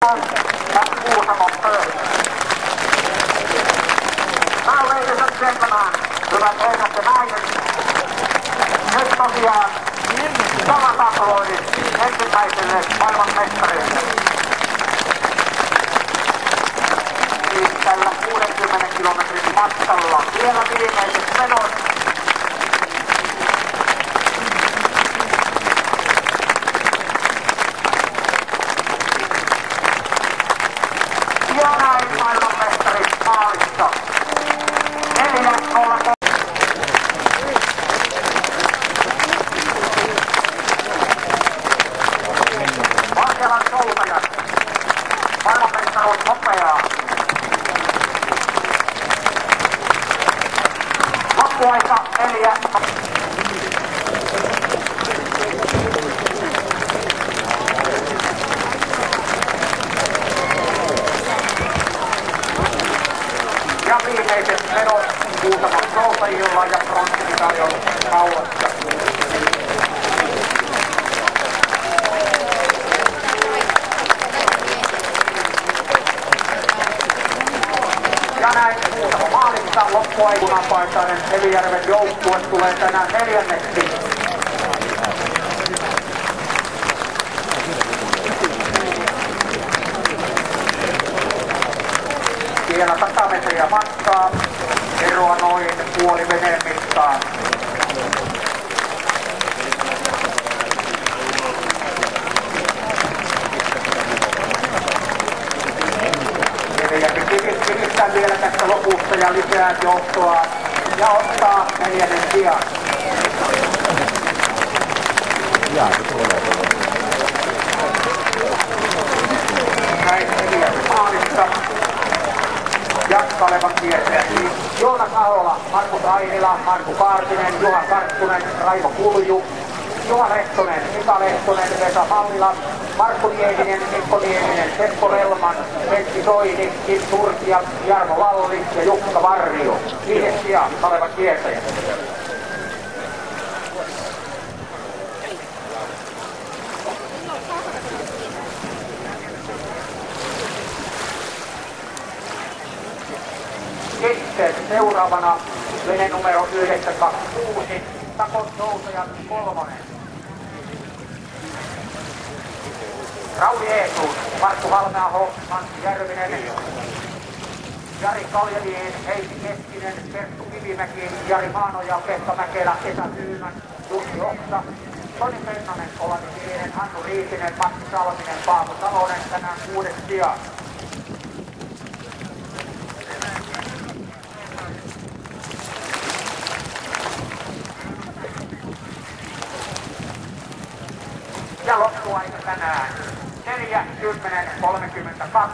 Kuusamon pöytä. Now ladies and gentlemen, hyvät herrat ja naiset, nyt tosiaan samat aplodit ensimmäiselle maailmanmestarille. Siis tällä 60 kilometrin matkalla vielä viimeiset menot. Ja näin maailmanmestarit maalissa. 4-0. Varkelan soutajat. Maailmanmestaruus nopeaa. Loppuaika 4. Ja viimeiset menot Kuusamon soutajilla ja pronssimitali on kaulassa. Ja näin Kuusamon maalissa loppuaikunapaitainen Elijärven joukkue tulee tänään 4. Vielä 100 metriä matkaa, eroa noin puoli veneen mittaan. Elijärvi kivistää vielä tästä lopusta ja lisää johtoa ja ottaa 4. sijan. Näin Elijärvi maalissa. Ja Kalevan kiertäjät. Joona Kahola, Markus Ainila, Markku Kaartinen, Juha Karttunen, Raivo Kulju, Juha Lehtonen, Mika Lehtonen, Vesa Mallila, Markku Nieminen, Mikko Nieminen, Seppo Relman, Pentti Soini, Kim Turkia, Jarmo Lalli ja Jukka Varrio. 5. sija Kalevan kiertäjät. Sitten seuraavana vene numero 926, Sakon soutajan 3. Rauli Eetuus, Markku Halmeaho, Antti Järvinen, Jari Kaljaliin, Heikki Keskinen, Perttu Kivimäki, Jari Maanoja, Pekka Mäkelä, Esa Tyymän, Jussi Oksa, Toni Pennanen, Olani Kiinen, Hannu Riitinen, Matti Salminen, Paavo Salonen, tänään 6. sija. Ja loppuaika tänään 4:10:32.